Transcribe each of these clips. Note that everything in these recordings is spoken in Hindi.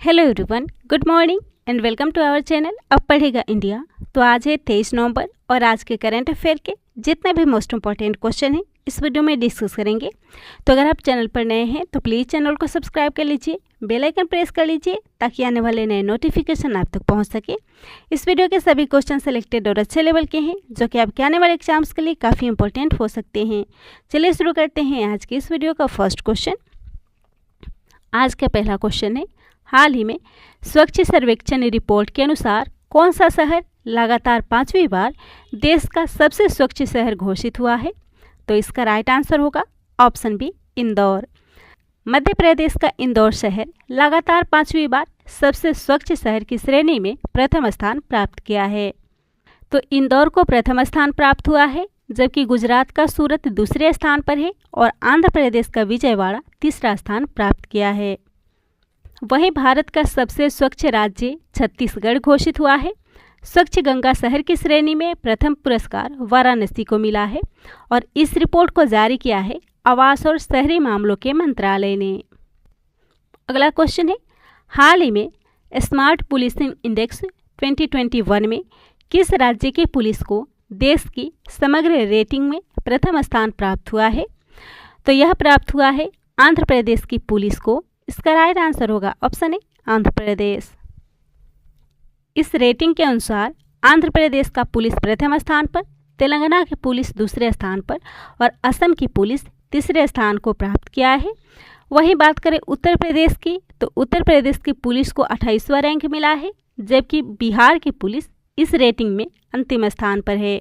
Hello everyone, good morning and welcome to our channel अब पढ़ेगा इंडिया। तो आज है 23 नवंबर और आज के करंट अफेयर के जितने भी मोस्ट इंपॉर्टेंट क्वेश्चन हैं इस वीडियो में डिस्कस करेंगे। तो अगर आप चैनल पर नए हैं तो प्लीज़ चैनल को सब्सक्राइब कर लीजिए, बेल आइकन प्रेस कर लीजिए ताकि आने वाले नए नोटिफिकेशन आप तक पहुँच सके। इस वीडियो के सभी क्वेश्चन सेलेक्टेड और अच्छे लेवल के हैं जो कि आपके आने वाले एग्जाम्स के लिए काफ़ी इंपॉर्टेंट हो सकते हैं। चलिए शुरू करते हैं आज की इस वीडियो का फर्स्ट क्वेश्चन। आज का पहला क्वेश्चन है, हाल ही में स्वच्छ सर्वेक्षण रिपोर्ट के अनुसार कौन सा शहर लगातार 5वीं बार देश का सबसे स्वच्छ शहर घोषित हुआ है? तो इसका राइट आंसर होगा ऑप्शन बी, इंदौर। मध्य प्रदेश का इंदौर शहर लगातार 5वीं बार सबसे स्वच्छ शहर की श्रेणी में प्रथम स्थान प्राप्त किया है। तो इंदौर को प्रथम स्थान प्राप्त हुआ है, जबकि गुजरात का सूरत दूसरे स्थान पर है और आंध्र प्रदेश का विजयवाड़ा तीसरा स्थान प्राप्त किया है। वहीं भारत का सबसे स्वच्छ राज्य छत्तीसगढ़ घोषित हुआ है। स्वच्छ गंगा शहर की श्रेणी में प्रथम पुरस्कार वाराणसी को मिला है और इस रिपोर्ट को जारी किया है आवास और शहरी मामलों के मंत्रालय ने। अगला क्वेश्चन है, हाल ही में स्मार्ट पुलिसिंग इंडेक्स 2021 में किस राज्य की पुलिस को देश की समग्र रेटिंग में प्रथम स्थान प्राप्त हुआ है? तो यह प्राप्त हुआ है आंध्र प्रदेश की पुलिस को। इसका राइट आंसर होगा ऑप्शन ए, आंध्र प्रदेश। इस रेटिंग के अनुसार आंध्र प्रदेश का पुलिस प्रथम स्थान पर, तेलंगाना की पुलिस दूसरे स्थान पर और असम की पुलिस तीसरे स्थान को प्राप्त किया है। वहीं बात करें उत्तर प्रदेश की, तो उत्तर प्रदेश की पुलिस को 28वां रैंक मिला है, जबकि बिहार की पुलिस इस रेटिंग में अंतिम स्थान पर है।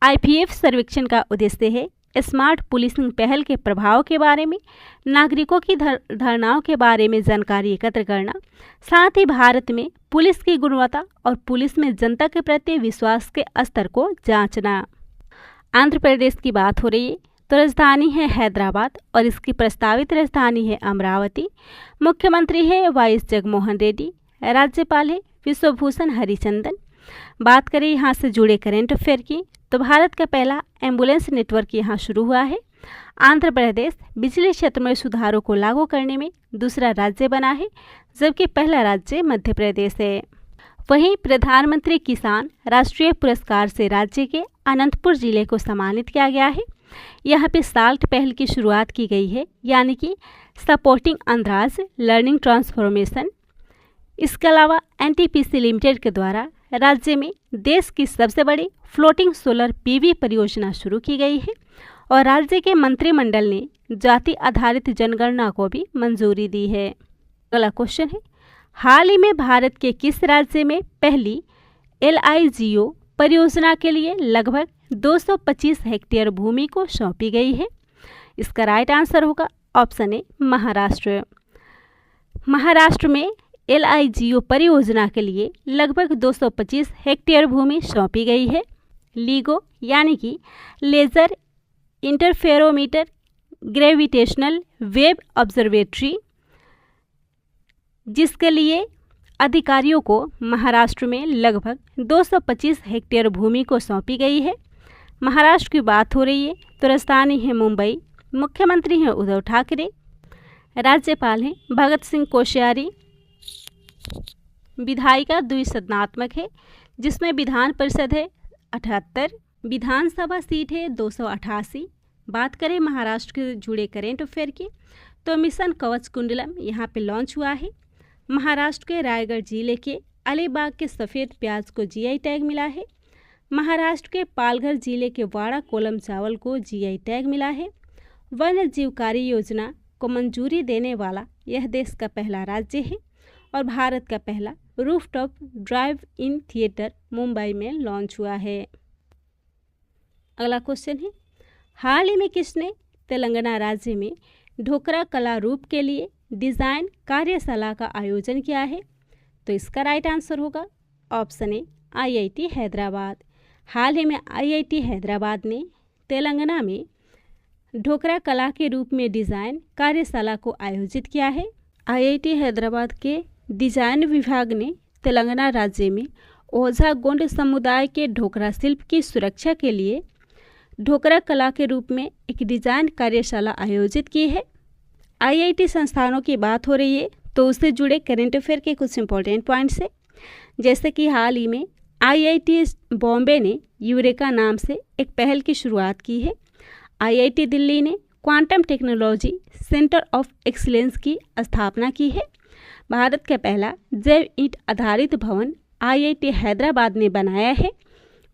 आईपीएफ सर्वेक्षण का उद्देश्य है स्मार्ट पुलिसिंग पहल के प्रभाव के बारे में, नागरिकों की धारणाओं के बारे में जानकारी एकत्र करना, साथ ही भारत में पुलिस की गुणवत्ता और पुलिस में जनता के प्रति विश्वास के स्तर को जांचना। आंध्र प्रदेश की बात हो रही है तो राजधानी है हैदराबाद और इसकी प्रस्तावित राजधानी है अमरावती। मुख्यमंत्री है वाई जगनमोहन रेड्डी, राज्यपाल है विश्वभूषण हरिचंदन। बात करें यहाँ से जुड़े करेंट अफेयर की, तो भारत का पहला एम्बुलेंस नेटवर्क यहाँ शुरू हुआ है। आंध्र प्रदेश बिजली क्षेत्र में सुधारों को लागू करने में दूसरा राज्य बना है, जबकि पहला राज्य मध्य प्रदेश है। वहीं प्रधानमंत्री किसान राष्ट्रीय पुरस्कार से राज्य के अनंतपुर जिले को सम्मानित किया गया है। यहाँ पे साल्ट पहल की शुरुआत की गई है, यानी कि सपोर्टिंग आंध्राज लर्निंग ट्रांसफॉर्मेशन। इसके अलावा एनटीपीसी लिमिटेड के द्वारा राज्य में देश की सबसे बड़ी फ्लोटिंग सोलर पीवी परियोजना शुरू की गई है और राज्य के मंत्रिमंडल ने जाति आधारित जनगणना को भी मंजूरी दी है। अगला क्वेश्चन है, हाल ही में भारत के किस राज्य में पहली LIGO परियोजना के लिए लगभग 225 हेक्टेयर भूमि को सौंपी गई है? इसका राइट आंसर होगा ऑप्शन ए, महाराष्ट्र। महाराष्ट्र में LIGO परियोजना के लिए लगभग 225 हेक्टेयर भूमि सौंपी गई है। लीगो यानी कि laser interferometer gravitational wave observatory, जिसके लिए अधिकारियों को महाराष्ट्र में लगभग 225 हेक्टेयर भूमि को सौंपी गई है। महाराष्ट्र की बात हो रही है तो राजधानी है मुंबई, मुख्यमंत्री हैं उद्धव ठाकरे, राज्यपाल हैं भगत सिंह कोश्यारी, विधायिका द्विसदनात्मक है जिसमें विधान परिषद है 78, विधानसभा सीट है 288। बात करें महाराष्ट्र के जुड़े करेंट अफेयर की, तो मिशन कवच कुंडलम यहाँ पे लॉन्च हुआ है। महाराष्ट्र के रायगढ़ जिले के अलीबाग के सफ़ेद प्याज को GI टैग मिला है। महाराष्ट्र के पालघर जिले के वाड़ा कोलम चावल को GI टैग मिला है। वन्य जीव कार्य योजना को मंजूरी देने वाला यह देश का पहला राज्य है और भारत का पहला rooftop drive in theatre Mumbai में लॉन्च हुआ है। अगला क्वेश्चन है, हाल ही में किसने तेलंगाना राज्य में ढोकरा कला रूप के लिए डिज़ाइन कार्यशाला का आयोजन किया है? तो इसका राइट आंसर होगा ऑप्शन ए, IIT हैदराबाद। हाल ही में IIT हैदराबाद ने तेलंगाना में ढोकरा कला के रूप में डिज़ाइन कार्यशाला को आयोजित किया है। IIT हैदराबाद के डिजाइन विभाग ने तेलंगाना राज्य में ओझा गोंड समुदाय के ढोकरा शिल्प की सुरक्षा के लिए ढोकरा कला के रूप में एक डिजाइन कार्यशाला आयोजित की है। आईआईटी संस्थानों की बात हो रही है तो उससे जुड़े करेंट अफेयर के कुछ इंपॉर्टेंट पॉइंट्स है, जैसे कि हाल ही में IIT बॉम्बे ने यूरेका नाम से एक पहल की शुरुआत की है। IIT दिल्ली ने quantum technology centre of excellence की स्थापना की है। भारत का पहला जैव ईंट आधारित भवन IIT हैदराबाद ने बनाया है।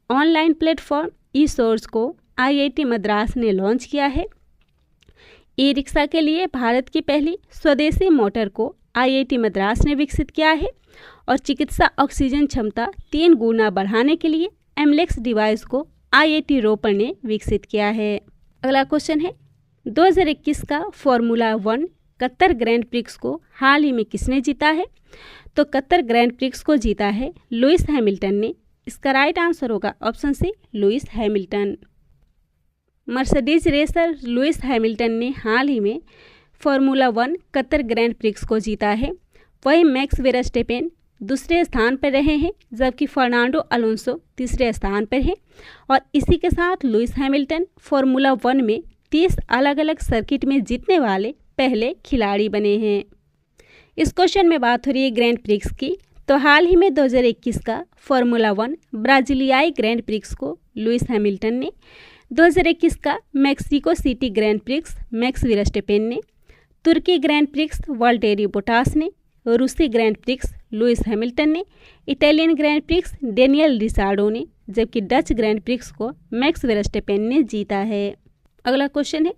ऑनलाइन प्लेटफॉर्म ई-सोर्स को IIT मद्रास ने लॉन्च किया है। ई रिक्शा के लिए भारत की पहली स्वदेशी मोटर को IIT मद्रास ने विकसित किया है। और चिकित्सा ऑक्सीजन क्षमता 3 गुना बढ़ाने के लिए एमलेक्स डिवाइस को IIT रोपड़ ने विकसित किया है। अगला क्वेश्चन है 2021 का फॉर्मूला 1 कतर ग्रैंड प्रिक्स को हाल ही में किसने जीता है? तो कतर ग्रैंड प्रिक्स को जीता है लुइस हैमिल्टन ने। इसका राइट आंसर होगा option C, Lewis Hamilton. Mercedes racer Lewis Hamilton ने हाल ही में फॉर्मूला 1 कतर ग्रैंड प्रिक्स को जीता है। वही मैक्स वेरस्टेपेन दूसरे स्थान पर रहे हैं, जबकि फर्नांडो अलोंसो तीसरे स्थान पर हैं। और इसी के साथ लुइस हैमिल्टन फॉर्मूला 1 में 30 अलग अलग सर्किट में जीतने वाले पहले खिलाड़ी बने हैं। इस क्वेश्चन में बात हो रही है ग्रैंड प्रिक्स की। तो हाल ही में 2021 का फॉर्मूला 1 ब्राजीलियाई ग्रैंड प्रिक्स को लुइस हैमिल्टन ने, 2021 का Mexico City Grand Prix Max Verstappen ने, तुर्की ग्रैंड प्रिक्स वाल्टेरी बोटास ने, रूसी ग्रैंड प्रिक्स लुइस हैमिल्टन ने, Italian Grand Prix Daniel Ricciardo ने, जबकि डच ग्रैंड प्रिक्स को मैक्स वेरस्टेपेन ने जीता है। अगला क्वेश्चन है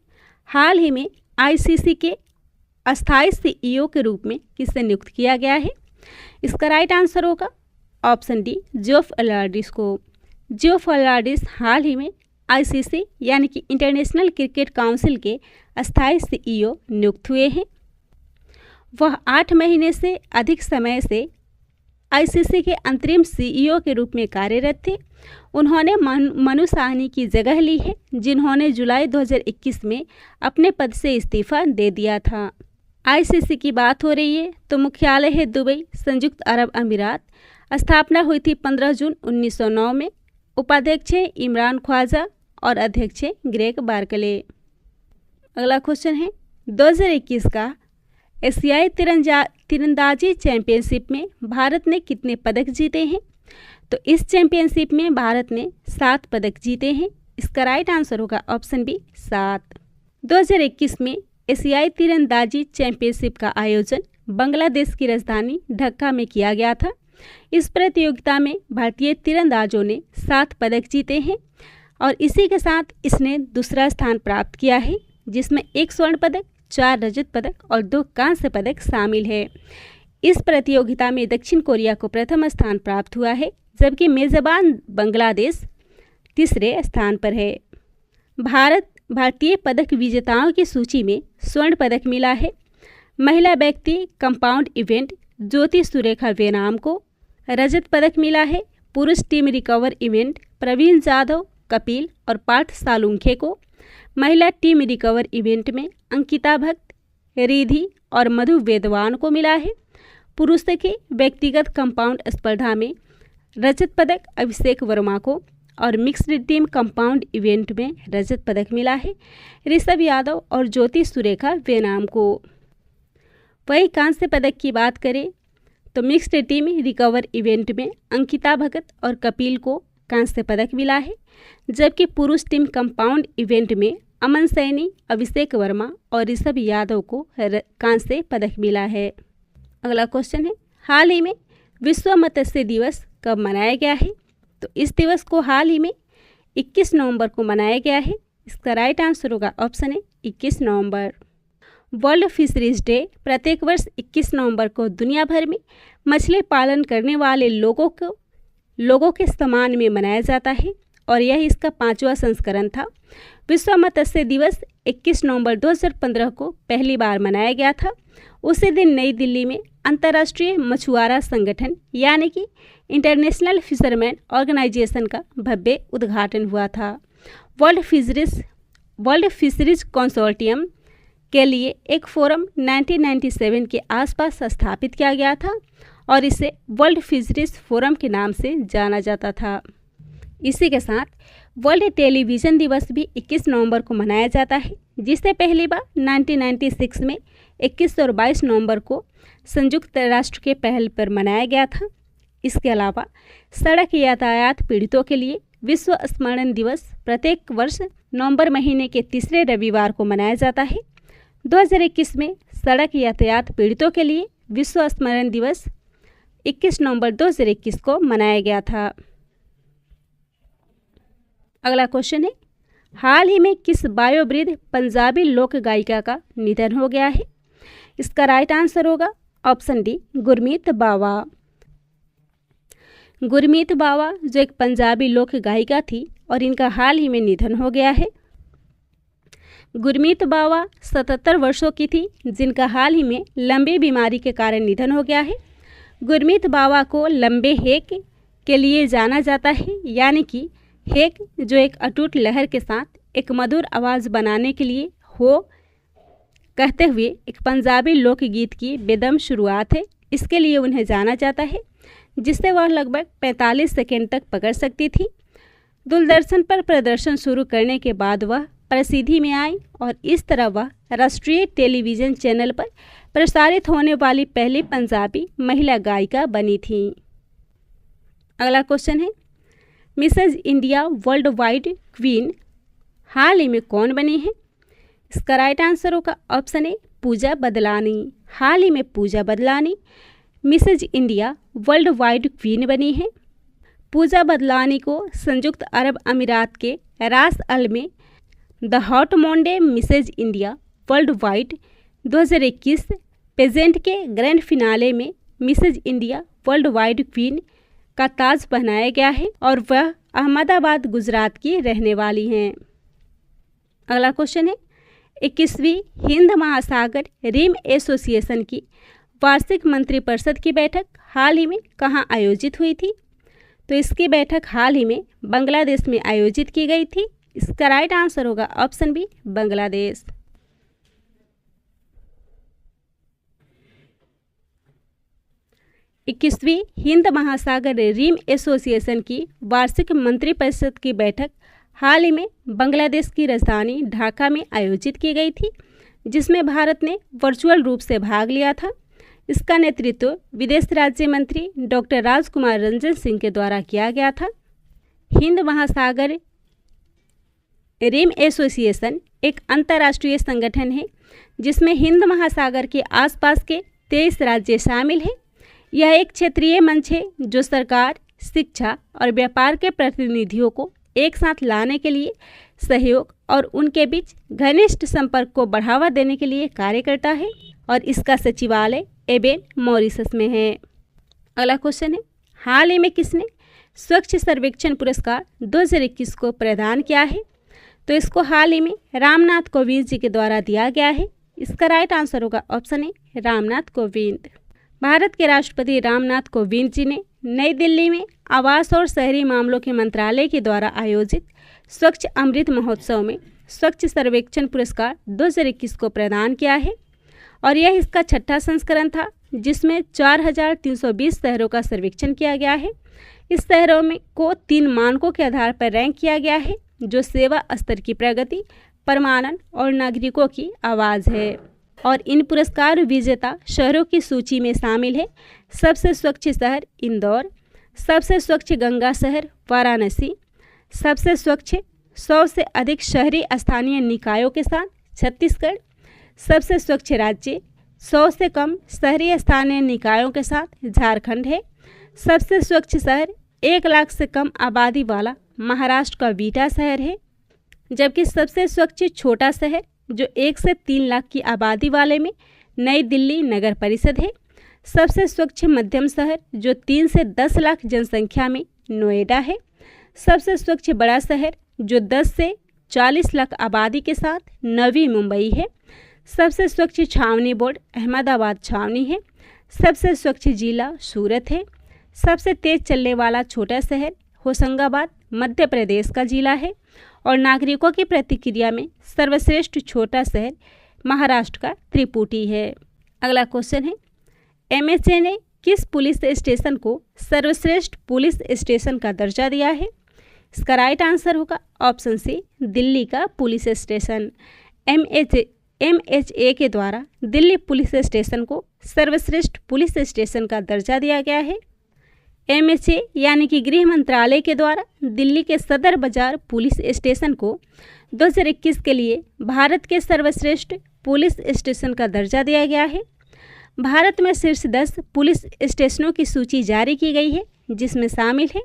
हाल ही में ICC के अस्थायी CEO के रूप में किसे नियुक्त किया गया है? इसका राइट आंसर होगा ऑप्शन डी, जोफ अलार्डिस को। जोफ अलार्डिस हाल ही में ICC यानी कि इंटरनेशनल क्रिकेट काउंसिल के अस्थायी CEO नियुक्त हुए हैं। वह 8 महीने से अधिक समय से ICC के अंतरिम CEO के रूप में कार्यरत थे। उन्होंने मनु साहनी की जगह ली है, जिन्होंने जुलाई 2021 में अपने पद से इस्तीफा दे दिया था। ICC की बात हो रही है तो मुख्यालय है दुबई, संयुक्त अरब अमीरात। स्थापना हुई थी 15 जून 1909 में। उपाध्यक्ष हैं इमरान ख्वाजा और अध्यक्ष हैं ग्रेग बार्कले। अगला क्वेश्चन है 2021 का एशियाई तीरंदाजी चैंपियनशिप में भारत ने कितने पदक जीते हैं? तो इस चैंपियनशिप में भारत ने 7 पदक जीते हैं। इसका राइट आंसर होगा ऑप्शन बी, 7। 2021 में एशियाई तीरंदाजी चैंपियनशिप का आयोजन बांग्लादेश की राजधानी ढाका में किया गया था। इस प्रतियोगिता में भारतीय तीरंदाजों ने 7 पदक जीते हैं और इसी के साथ इसने दूसरा स्थान प्राप्त किया है, जिसमें 1 स्वर्ण पदक, 4 रजत पदक और 2 कांस्य पदक शामिल है। इस प्रतियोगिता में दक्षिण कोरिया को प्रथम स्थान प्राप्त हुआ है, जबकि मेजबान बांग्लादेश तीसरे स्थान पर है। भारतीय पदक विजेताओं की सूची में स्वर्ण पदक मिला है महिला व्यक्ति कंपाउंड इवेंट ज्योति सुरेखा वेनाम को। रजत पदक मिला है पुरुष team recurve event Pravin Jadhav, Kapil और पार्थ सालुंखे को। महिला टीम रिकवर इवेंट में अंकिता भट्ट, रिधि और मधु वेदवान को मिला है। पुरुषों के व्यक्तिगत कंपाउंड स्पर्धा में रजत पदक अभिषेक वर्मा को और मिक्स्ड टीम कंपाउंड इवेंट में रजत पदक मिला है ऋषभ यादव और ज्योति सुरेखा वेनाम को। वही कांस्य पदक की बात करें तो मिक्स्ड टीम रिकवर इवेंट में अंकिता भगत और कपिल को कांस्य पदक मिला है, जबकि पुरुष टीम कंपाउंड इवेंट में अमन सैनी, अभिषेक वर्मा और ऋषभ यादव को कांस्य पदक मिला है। अगला क्वेश्चन है हाल ही में विश्व मत्स्य दिवस कब मनाया गया है? तो इस दिवस को हाल ही में 21 नवंबर को मनाया गया है। इसका राइट आंसर होगा ऑप्शन है 21 नवंबर। वर्ल्ड फिशरीज डे प्रत्येक वर्ष 21 नवंबर को दुनिया भर में मछली पालन करने वाले लोगों के सम्मान में मनाया जाता है और यह इसका 5वां संस्करण था। विश्व मत्स्य दिवस 21 नवंबर 2015 को पहली बार मनाया गया था। उसी दिन नई दिल्ली में अंतर्राष्ट्रीय मछुआरा संगठन यानी कि इंटरनेशनल फिशरमैन ऑर्गेनाइजेशन का भव्य उद्घाटन हुआ था। वर्ल्ड फिशरीज कंसोर्टियम के लिए एक फोरम 1997 के आसपास स्थापित किया गया था और इसे वर्ल्ड फिशरीज फोरम के नाम से जाना जाता था। इसी के साथ वर्ल्ड टेलीविज़न दिवस भी 21 नवंबर को मनाया जाता है, जिसे पहली बार 1996 में 21 और 22 नवंबर को संयुक्त राष्ट्र के पहल पर मनाया गया था। इसके अलावा सड़क यातायात पीड़ितों के लिए विश्व स्मरण दिवस प्रत्येक वर्ष नवंबर महीने के तीसरे रविवार को मनाया जाता है। 2021 में सड़क यातायात पीड़ितों के लिए विश्व स्मरण दिवस 21 नवंबर 2021 को मनाया गया था। अगला क्वेश्चन है, हाल ही में किस वयोवृद्ध पंजाबी लोक गायिका का निधन हो गया है? इसका राइट आंसर होगा ऑप्शन डी, गुरमीत बावा। गुरमीत बावा जो एक पंजाबी लोक गायिका थी और इनका हाल ही में निधन हो गया है। गुरमीत बावा 77 वर्षों की थी, जिनका हाल ही में लंबी बीमारी के कारण निधन हो गया है। गुरमीत बावा को लंबे हेक के लिए जाना जाता है, यानी कि हेक जो एक अटूट लहर के साथ एक मधुर आवाज़ बनाने के लिए हो कहते हुए एक पंजाबी लोकगीत की बेदम शुरुआत है। इसके लिए उन्हें जाना जाता है, जिससे वह लगभग 45 सेकेंड तक पकड़ सकती थी। दूरदर्शन पर प्रदर्शन शुरू करने के बाद वह प्रसिद्धि में आई और इस तरह वह राष्ट्रीय टेलीविज़न चैनल पर प्रसारित होने वाली पहली पंजाबी महिला गायिका बनी थी। अगला क्वेश्चन है, Mrs India world wide Queen हाल ही में कौन बनी है? इसका राइट आंसर होगा ऑप्शन ए, पूजा बदलानी। हाल ही में Pooja Badlani Mrs India world wide Queen बनी है। पूजा बदलानी को संयुक्त अरब अमीरात के रास अल में the Haut Monde Mrs India world wide 2021 pageant के ग्रैंड फिनाले में Mrs India world wide queen का ताज पहनाया गया है और वह अहमदाबाद गुजरात की रहने वाली हैं। अगला क्वेश्चन है, 21वीं हिंद महासागर रिम एसोसिएशन की वार्षिक मंत्रिपरिषद की बैठक हाल ही में कहाँ आयोजित हुई थी? तो इसकी बैठक हाल ही में बांग्लादेश में आयोजित की गई थी। इसका राइट आंसर होगा ऑप्शन बी, बांग्लादेश। इक्कीसवीं हिंद महासागर रिम एसोसिएशन की वार्षिक मंत्रिपरिषद की बैठक हाल ही में बांग्लादेश की राजधानी ढाका में आयोजित की गई थी, जिसमें भारत ने वर्चुअल रूप से भाग लिया था। इसका नेतृत्व विदेश राज्य मंत्री डॉक्टर राजकुमार रंजन सिंह के द्वारा किया गया था। हिंद महासागर रिम एसोसिएशन एक अंतर्राष्ट्रीय संगठन है, जिसमें हिंद महासागर के आसपास के 23 राज्य शामिल हैं। यह एक क्षेत्रीय मंच है जो सरकार, शिक्षा और व्यापार के प्रतिनिधियों को एक साथ लाने के लिए सहयोग और उनके बीच घनिष्ठ संपर्क को बढ़ावा देने के लिए कार्य करता है और इसका सचिवालय एबेन मॉरिशस में है। अगला क्वेश्चन है, हाल ही में किसने स्वच्छ सर्वेक्षण पुरस्कार 2021 को प्रदान किया है? तो इसको हाल ही में रामनाथ कोविंद जी के द्वारा दिया गया है। इसका राइट आंसर होगा ऑप्शन ए, रामनाथ कोविंद। भारत के राष्ट्रपति रामनाथ कोविंद जी ने नई दिल्ली में आवास और शहरी मामलों के मंत्रालय के द्वारा आयोजित स्वच्छ अमृत महोत्सव में स्वच्छ सर्वेक्षण पुरस्कार 2021 को प्रदान किया है और यह इसका छठा संस्करण था, जिसमें 4320 शहरों का सर्वेक्षण किया गया है। इस शहरों में को 3 मानकों के आधार पर रैंक किया गया है, जो सेवा स्तर की प्रगति, परमाणन और नागरिकों की आवाज़ है। और इन पुरस्कार विजेता शहरों की सूची में शामिल है सबसे स्वच्छ शहर इंदौर, सबसे स्वच्छ गंगा शहर वाराणसी, सबसे स्वच्छ 100 से अधिक शहरी स्थानीय निकायों के साथ छत्तीसगढ़, सबसे स्वच्छ राज्य 100 से कम शहरी स्थानीय निकायों के साथ झारखंड है, सबसे स्वच्छ शहर 1 लाख से कम आबादी वाला महाराष्ट्र का बीटा शहर है, जबकि सबसे स्वच्छ छोटा शहर जो 1 से 3 लाख की आबादी वाले में नई दिल्ली नगर परिषद है। सबसे स्वच्छ मध्यम शहर जो 3 से 10 लाख जनसंख्या में नोएडा है। सबसे स्वच्छ बड़ा शहर जो 10 से 40 लाख आबादी के साथ नवी मुंबई है। सबसे स्वच्छ छावनी बोर्ड अहमदाबाद छावनी है। सबसे स्वच्छ जिला सूरत है। सबसे तेज चलने वाला छोटा शहर होशंगाबाद मध्य प्रदेश का जिला है और नागरिकों की प्रतिक्रिया में सर्वश्रेष्ठ छोटा शहर महाराष्ट्र का त्रिपुटी है। अगला क्वेश्चन है, एमएचए ने किस पुलिस स्टेशन को सर्वश्रेष्ठ पुलिस स्टेशन का दर्जा दिया है? इसका राइट आंसर होगा ऑप्शन सी, दिल्ली का पुलिस स्टेशन। MHA के द्वारा दिल्ली पुलिस स्टेशन को सर्वश्रेष्ठ पुलिस स्टेशन का दर्जा दिया गया है। MHA यानी कि गृह मंत्रालय के द्वारा दिल्ली के सदर बाजार पुलिस स्टेशन को 2021 के लिए भारत के सर्वश्रेष्ठ पुलिस स्टेशन का दर्जा दिया गया है। भारत में शीर्ष 10 पुलिस स्टेशनों की सूची जारी की गई है, जिसमें शामिल है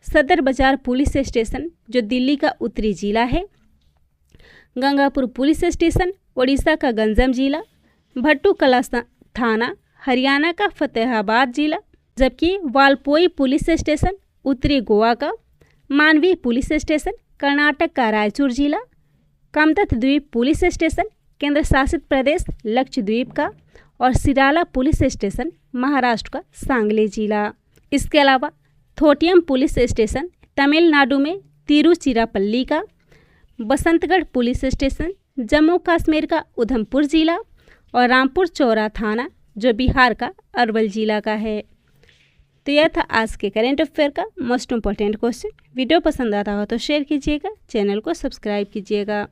सदर बाजार पुलिस स्टेशन जो दिल्ली का उत्तरी जिला है, गंगापुर पुलिस स्टेशन ओडिशा का गंजम जिला, भट्टूकला थाना हरियाणा का फतेहाबाद जिला, जबकि वालपोई पुलिस स्टेशन उत्तरी गोवा का, मानवी पुलिस स्टेशन कर्नाटक का रायचूर जिला, कामदत्त द्वीप पुलिस स्टेशन केंद्र शासित प्रदेश लक्षद्वीप का और सिराला पुलिस स्टेशन महाराष्ट्र का सांगली जिला। इसके अलावा थोटियम पुलिस स्टेशन तमिलनाडु में तिरुचिरापल्ली का, बसंतगढ़ पुलिस स्टेशन जम्मू कश्मीर का उधमपुर जिला और रामपुर चौरा थाना जो बिहार का अरवल जिला का है। तो यह था आज के करेंट अफेयर का मोस्ट इम्पॉर्टेंट क्वेश्चन। वीडियो पसंद आता हो तो शेयर कीजिएगा, चैनल को सब्सक्राइब कीजिएगा।